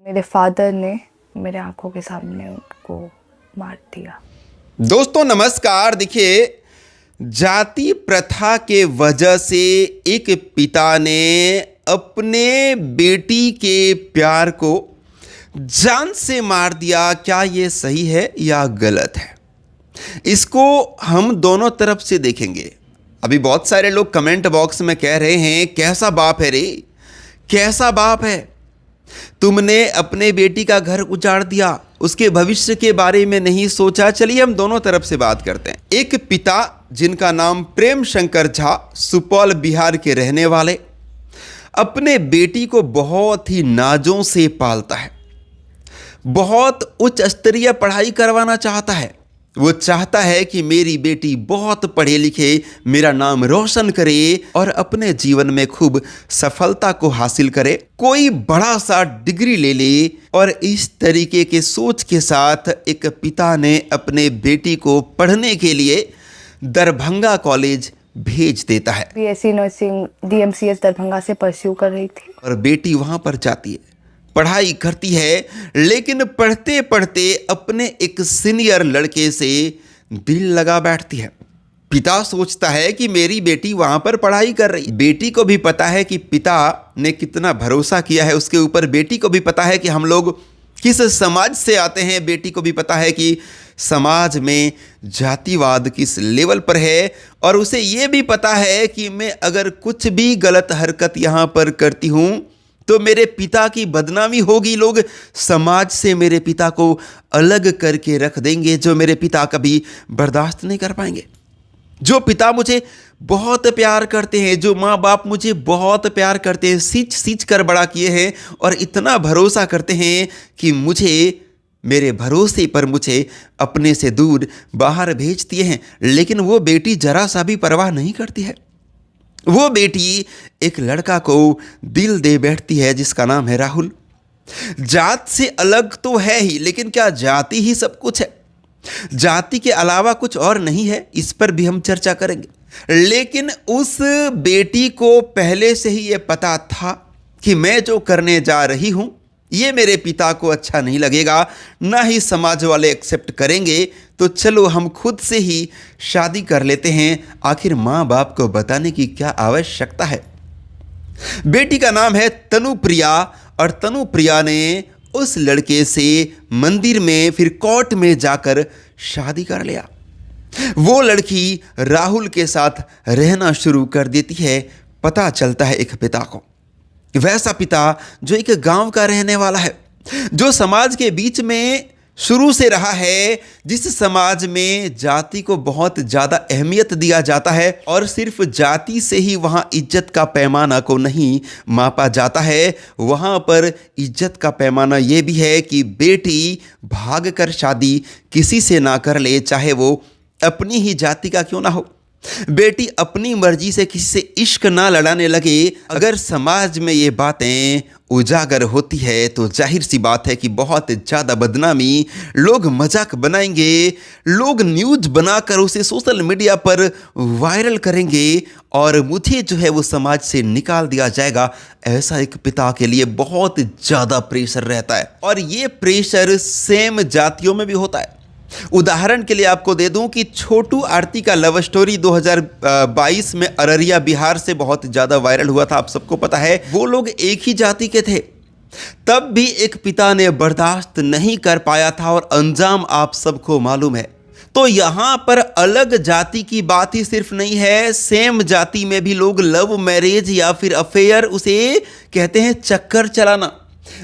मेरे फादर ने मेरे आंखों के सामने उनको मार दिया। दोस्तों नमस्कार। देखिए, जाति प्रथा के वजह से एक पिता ने अपने बेटी के प्यार को जान से मार दिया। क्या ये सही है या गलत है? इसको हम दोनों तरफ से देखेंगे। अभी बहुत सारे लोग कमेंट बॉक्स में कह रहे हैं, कैसा बाप है रे, कैसा बाप है, तुमने अपने बेटी का घर उजाड़ दिया, उसके भविष्य के बारे में नहीं सोचा। चलिए हम दोनों तरफ से बात करते हैं। एक पिता जिनका नाम प्रेम शंकर झा, सुपौल बिहार के रहने वाले, अपने बेटी को बहुत ही नाजों से पालता है, बहुत उच्च स्तरीय पढ़ाई करवाना चाहता है। वो चाहता है कि मेरी बेटी बहुत पढ़े लिखे, मेरा नाम रोशन करे और अपने जीवन में खूब सफलता को हासिल करे, कोई बड़ा सा डिग्री ले ले। और इस तरीके के सोच के साथ एक पिता ने अपने बेटी को पढ़ने के लिए दरभंगा कॉलेज भेज देता है। बीएससी नर्सिंग डीएमसीएस दरभंगा से परस्यू कर रही थी और बेटी वहां पर जाती है, पढ़ाई करती है, लेकिन पढ़ते पढ़ते अपने एक सीनियर लड़के से दिल लगा बैठती है। पिता सोचता है कि मेरी बेटी वहां पर पढ़ाई कर रही। बेटी को भी पता है कि पिता ने कितना भरोसा किया है उसके ऊपर। बेटी को भी पता है कि हम लोग किस समाज से आते हैं। बेटी को भी पता है कि समाज में जातिवाद किस लेवल पर है। और उसे ये भी पता है कि मैं अगर कुछ भी गलत हरकत यहाँ पर करती हूँ तो मेरे पिता की बदनामी होगी, लोग समाज से मेरे पिता को अलग करके रख देंगे, जो मेरे पिता कभी बर्दाश्त नहीं कर पाएंगे। जो पिता मुझे बहुत प्यार करते हैं, जो माँ बाप मुझे बहुत प्यार करते हैं, सींच सींच कर बड़ा किए हैं और इतना भरोसा करते हैं कि मुझे, मेरे भरोसे पर मुझे अपने से दूर बाहर भेज दिए हैं। लेकिन वो बेटी जरा सा भी परवाह नहीं करती है। वो बेटी एक लड़का को दिल दे बैठती है जिसका नाम है राहुल। जात से अलग तो है ही, लेकिन क्या जाति ही सब कुछ है? जाति के अलावा कुछ और नहीं है, इस पर भी हम चर्चा करेंगे। लेकिन उस बेटी को पहले से ही ये पता था कि मैं जो करने जा रही हूं ये मेरे पिता को अच्छा नहीं लगेगा, ना ही समाज वाले एक्सेप्ट करेंगे। तो चलो हम खुद से ही शादी कर लेते हैं। आखिर माँ बाप को बताने की क्या आवश्यकता है? बेटी का नाम है तनुप्रिया और तनुप्रिया ने उस लड़के से मंदिर में फिर कोर्ट में जाकर शादी कर लिया। वो लड़की राहुल के साथ रहना शुरू कर देती है। पता चलता है एक पिता को, वैसा पिता जो एक गांव का रहने वाला है, जो समाज के बीच में शुरू से रहा है, जिस समाज में जाति को बहुत ज़्यादा अहमियत दिया जाता है और सिर्फ जाति से ही वहाँ इज्जत का पैमाना को नहीं मापा जाता है। वहाँ पर इज्जत का पैमाना ये भी है कि बेटी भाग कर शादी किसी से ना कर ले, चाहे वो अपनी ही जाति का क्यों ना हो। बेटी अपनी मर्जी से किसी से इश्क ना लड़ाने लगे। अगर समाज में ये बातें उजागर होती है तो जाहिर सी बात है कि बहुत ज़्यादा बदनामी, लोग मजाक बनाएंगे, लोग न्यूज़ बनाकर उसे सोशल मीडिया पर वायरल करेंगे और मुझे जो है वो समाज से निकाल दिया जाएगा। ऐसा एक पिता के लिए बहुत ज़्यादा प्रेशर रहता है और ये प्रेशर सेम जातियों में भी होता है। उदाहरण के लिए आपको दे दूं कि छोटू आरती का लव स्टोरी 2022 में अररिया बिहार से बहुत ज़्यादा वायरल हुआ था। आप सबको पता है वो लोग एक ही जाति के थे, तब भी एक पिता ने बर्दाश्त नहीं कर पाया था और अंजाम आप सबको मालूम है। तो यहाँ पर अलग जाति की बात ही सिर्फ नहीं है, सेम जाति में भी लोग लव मैरिज या फिर अफेयर, उसे कहते हैं चक्कर चलाना,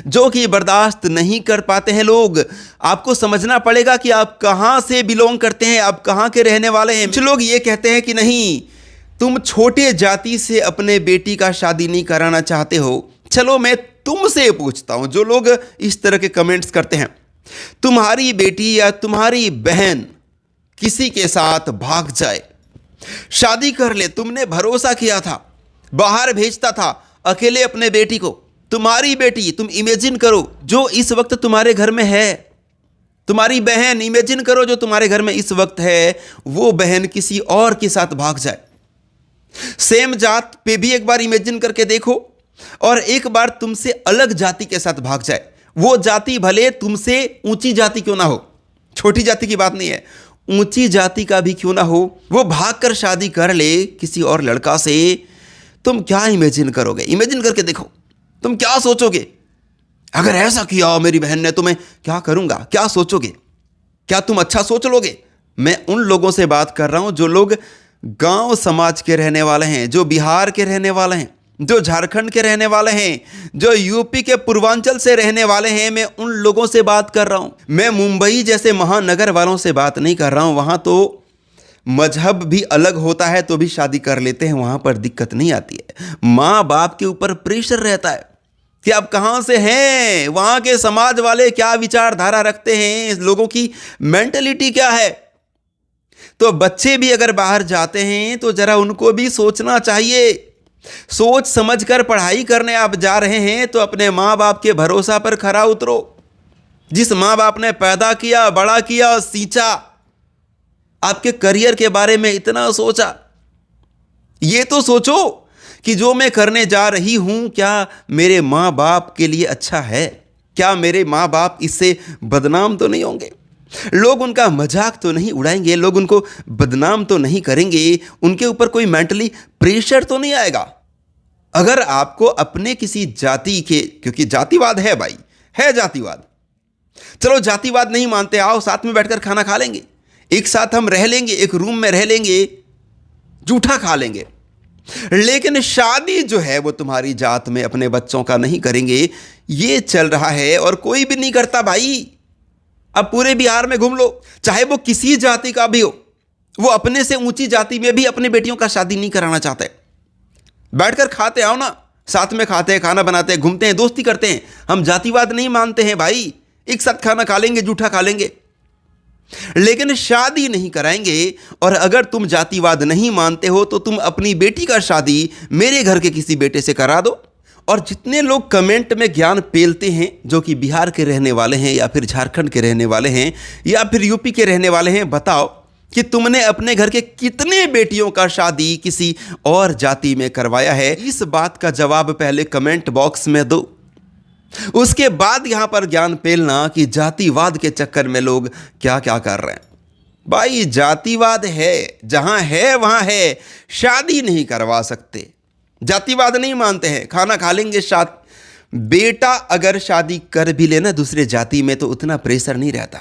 जो कि बर्दाश्त नहीं कर पाते हैं लोग। आपको समझना पड़ेगा कि आप कहां से बिलोंग करते हैं, आप कहां के रहने वाले हैं। कुछ लोग ये कहते हैं कि नहीं, तुम छोटे जाति से अपने बेटी का शादी नहीं कराना चाहते हो। चलो मैं तुमसे पूछता हूं, जो लोग इस तरह के कमेंट्स करते हैं, तुम्हारी बेटी या तुम्हारी बहन किसी के साथ भाग जाए, शादी कर ले, तुमने भरोसा किया था, बाहर भेजता था अकेले अपने बेटी को, तुम्हारी बेटी, तुम इमेजिन करो जो इस वक्त तुम्हारे घर में है, तुम्हारी बहन, इमेजिन करो जो तुम्हारे घर में इस वक्त है, वो बहन किसी और के साथ भाग जाए। सेम जात पे भी एक बार इमेजिन करके देखो और एक बार तुमसे अलग जाति के साथ भाग जाए। वो जाति भले तुमसे ऊंची जाति क्यों ना हो, छोटी जाति की बात नहीं है, ऊंची जाति का भी क्यों ना हो, वो भागकर शादी कर ले किसी और लड़का से, तुम क्या इमेजिन करोगे? इमेजिन करके देखो, तुम क्या सोचोगे? अगर ऐसा किया मेरी बहन ने तो मैं क्या करूंगा, क्या सोचोगे? क्या तुम अच्छा सोच लोगे? मैं उन लोगों से बात कर रहा हूं जो लोग गांव समाज के रहने वाले हैं, जो बिहार के रहने वाले हैं, जो झारखंड के रहने वाले हैं, जो यूपी के पूर्वांचल से रहने वाले हैं। मैं उन लोगों से बात कर रहा हूं। मैं मुंबई जैसे महानगर वालों से बात नहीं कर रहा हूं। वहां तो मजहब भी अलग होता है तो भी शादी कर लेते हैं, वहां पर दिक्कत नहीं आती है। माँ बाप के ऊपर प्रेशर रहता है कि आप कहाँ से हैं, वहाँ के समाज वाले क्या विचारधारा रखते हैं, लोगों की मेंटलिटी क्या है। तो बच्चे भी अगर बाहर जाते हैं तो जरा उनको भी सोचना चाहिए। सोच समझकर पढ़ाई करने आप जा रहे हैं तो अपने माँ बाप के भरोसा पर खरा उतरो। जिस माँ बाप ने पैदा किया, बड़ा किया, सींचा, आपके करियर के बारे में इतना सोचा, ये तो सोचो कि जो मैं करने जा रही हूं क्या मेरे माँ बाप के लिए अच्छा है? क्या मेरे माँ बाप इससे बदनाम तो नहीं होंगे? लोग उनका मजाक तो नहीं उड़ाएंगे? लोग उनको बदनाम तो नहीं करेंगे? उनके ऊपर कोई मेंटली प्रेशर तो नहीं आएगा? अगर आपको अपने किसी जाति के, क्योंकि जातिवाद है भाई, है जातिवाद, चलो जातिवाद नहीं मानते, आओ साथ में बैठकर खाना खा लेंगे, एक साथ हम रह लेंगे, एक रूम में रह लेंगे, जूठा खा लेंगे। लेकिन शादी जो है वो तुम्हारी जात में अपने बच्चों का नहीं करेंगे। ये चल रहा है और कोई भी नहीं करता भाई। अब पूरे बिहार में घूम लो, चाहे वो किसी जाति का भी हो, वो अपने से ऊंची जाति में भी अपनी बेटियों का शादी नहीं कराना चाहते। बैठकर खाते आओ ना, साथ में खाते हैं, खाना बनाते हैं, घूमते हैं, दोस्ती करते हैं। हम जातिवाद नहीं मानते हैं भाई, एक साथ खाना खा लेंगे, जूठा खा लेंगे, लेकिन शादी नहीं कराएंगे। और अगर तुम जातिवाद नहीं मानते हो तो तुम अपनी बेटी का शादी मेरे घर के किसी बेटे से करा दो। और जितने लोग कमेंट में ज्ञान पेलते हैं, जो कि बिहार के रहने वाले हैं या फिर झारखंड के रहने वाले हैं या फिर यूपी के रहने वाले हैं, बताओ कि तुमने अपने घर के कितने बेटियों का शादी किसी और जाति में करवाया है? इस बात का जवाब पहले कमेंट बॉक्स में दो, उसके बाद यहां पर ज्ञान पेलना कि जातिवाद के चक्कर में लोग क्या क्या कर रहे हैं। भाई जातिवाद है, जहां है वहां है, शादी नहीं करवा सकते। जातिवाद नहीं मानते हैं, खाना खा लेंगे साथ। बेटा अगर शादी कर भी लेना दूसरे जाति में तो उतना प्रेशर नहीं रहता,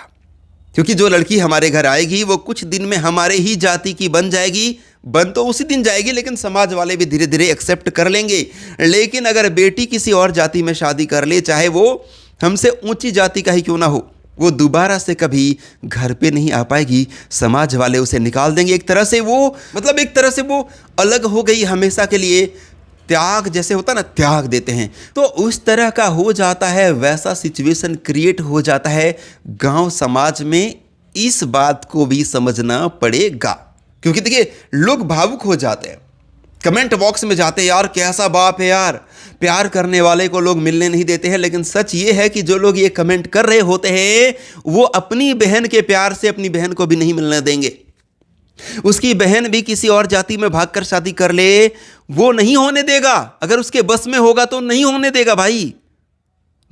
क्योंकि जो लड़की हमारे घर आएगी वो कुछ दिन में हमारे ही जाति की बन जाएगी। बन तो उसी दिन जाएगी, लेकिन समाज वाले भी धीरे धीरे एक्सेप्ट कर लेंगे। लेकिन अगर बेटी किसी और जाति में शादी कर ले, चाहे वो हमसे ऊंची जाति का ही क्यों ना हो, वो दोबारा से कभी घर पे नहीं आ पाएगी। समाज वाले उसे निकाल देंगे। एक तरह से वो, मतलब एक तरह से वो अलग हो गई हमेशा के लिए। त्याग जैसे होता ना, त्याग देते हैं, तो उस तरह का हो जाता है। वैसा सिचुएशन क्रिएट हो जाता है गांव समाज में। इस बात को भी समझना पड़ेगा, क्योंकि देखिए लोग भावुक हो जाते हैं, कमेंट बॉक्स में जाते हैं, यार कैसा बाप है यार, प्यार करने वाले को लोग मिलने नहीं देते हैं। लेकिन सच ये है कि जो लोग ये कमेंट कर रहे होते हैं वो अपनी बहन के प्यार से अपनी बहन को भी नहीं मिलने देंगे। उसकी बहन भी किसी और जाति में भागकर शादी कर ले, वो नहीं होने देगा। अगर उसके बस में होगा तो नहीं होने देगा भाई।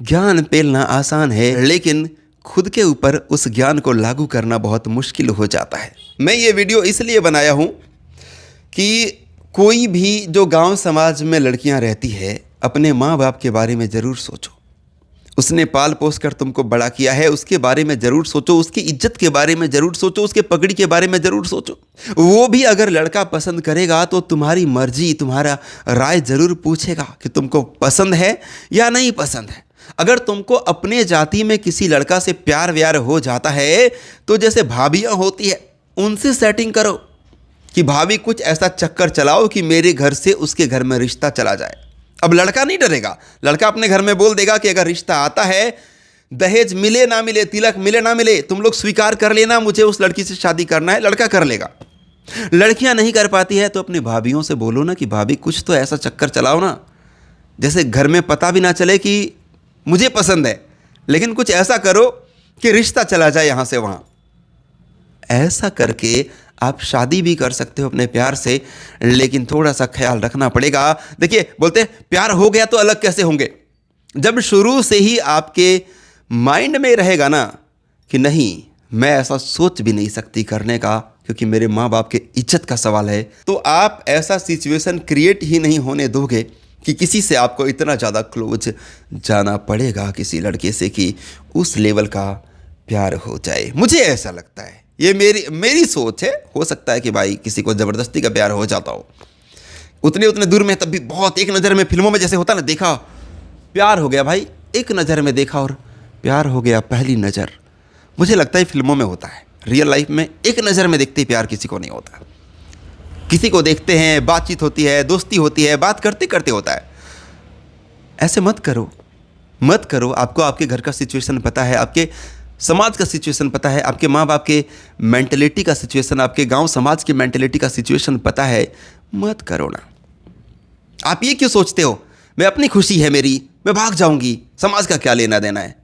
ज्ञान पेलना आसान है, लेकिन खुद के ऊपर उस ज्ञान को लागू करना बहुत मुश्किल हो जाता है। मैं ये वीडियो इसलिए बनाया हूं कि कोई भी जो गांव समाज में लड़कियां रहती है, अपने माँ बाप के बारे में ज़रूर सोचो। उसने पाल पोस कर तुमको बड़ा किया है, उसके बारे में ज़रूर सोचो, उसकी इज्जत के बारे में ज़रूर सोचो, उसके पगड़ी के बारे में ज़रूर सोचो। वो भी अगर लड़का पसंद करेगा तो तुम्हारी मर्जी, तुम्हारा राय ज़रूर पूछेगा कि तुमको पसंद है या नहीं पसंद है। अगर तुमको अपने जाति में किसी लड़का से प्यार व्यार हो जाता है तो जैसे भाभियाँ होती है, उनसे सेटिंग करो कि भाभी कुछ ऐसा चक्कर चलाओ कि मेरे घर से उसके घर में रिश्ता चला जाए। अब लड़का नहीं डरेगा, लड़का अपने घर में बोल देगा कि अगर रिश्ता आता है, दहेज मिले ना मिले, तिलक मिले ना मिले, तुम लोग स्वीकार कर लेना, मुझे उस लड़की से शादी करना है। लड़का कर लेगा। लड़कियां नहीं कर पाती है तो अपनी भाभियों से बोलो ना कि भाभी कुछ तो ऐसा चक्कर चलाओ ना, जैसे घर में पता भी ना चले कि मुझे पसंद है, लेकिन कुछ ऐसा करो कि रिश्ता चला जाए यहाँ से वहाँ। ऐसा करके आप शादी भी कर सकते हो अपने प्यार से, लेकिन थोड़ा सा ख्याल रखना पड़ेगा। देखिए बोलते हैं प्यार हो गया तो अलग कैसे होंगे। जब शुरू से ही आपके माइंड में रहेगा ना कि नहीं, मैं ऐसा सोच भी नहीं सकती करने का क्योंकि मेरे माँ बाप के इज्जत का सवाल है, तो आप ऐसा सिचुएशन क्रिएट ही नहीं होने दोगे कि किसी से आपको इतना ज़्यादा क्लोज जाना पड़ेगा किसी लड़के से कि उस लेवल का प्यार हो जाए। मुझे ऐसा लगता है, ये मेरी सोच है। हो सकता है कि भाई किसी को ज़बरदस्ती का प्यार हो जाता हो, उतने दूर में, तब भी बहुत एक नज़र में, फिल्मों में जैसे होता ना, देखा प्यार हो गया भाई, एक नज़र में देखा और प्यार हो गया पहली नज़र। मुझे लगता है फिल्मों में होता है, रियल लाइफ में एक नज़र में देखते ही प्यार किसी को नहीं होता। किसी को देखते हैं, बातचीत होती है, दोस्ती होती है, बात करते करते होता है। ऐसे मत करो, मत करो। आपको आपके घर का सिचुएशन पता है, आपके समाज का सिचुएशन पता है, आपके माँ बाप के मेंटलिटी का सिचुएशन, आपके गांव समाज की मेंटलिटी का सिचुएशन पता है। मत करो ना। आप ये क्यों सोचते हो मैं अपनी खुशी है मेरी, मैं भाग जाऊंगी, समाज का क्या लेना देना है।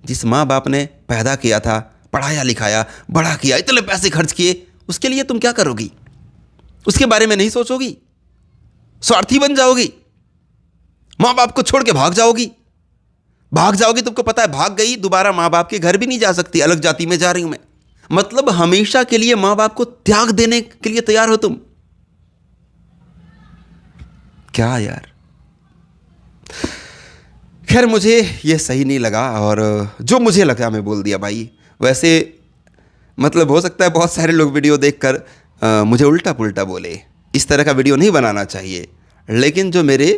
जिस माँ बाप ने पैदा किया था, पढ़ाया लिखाया, बड़ा किया, इतने पैसे खर्च किए, उसके लिए तुम क्या करोगी? उसके बारे में नहीं सोचोगी? स्वार्थी बन जाओगी? माँ बाप को छोड़ के भाग जाओगी? तुमको पता है भाग गई, दोबारा माँ बाप के घर भी नहीं जा सकती, अलग जाति में जा रही हूं मैं। मतलब हमेशा के लिए माँ बाप को त्याग देने के लिए तैयार हो तुम? क्या यार। खैर, मुझे ये सही नहीं लगा और जो मुझे लगा मैं बोल दिया भाई। वैसे मतलब हो सकता है बहुत सारे लोग वीडियो देखकर मुझे उल्टा पुल्टा बोले, इस तरह का वीडियो नहीं बनाना चाहिए, लेकिन जो मेरे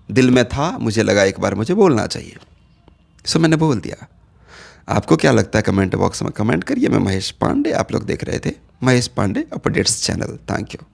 दिल में था मुझे लगा एक बार मुझे बोलना चाहिए, सो मैंने बोल दिया। आपको क्या लगता है कमेंट बॉक्स में कमेंट करिए। मैं महेश पांडे, आप लोग देख रहे थे Mahesh Pandey updates channel. Thank you.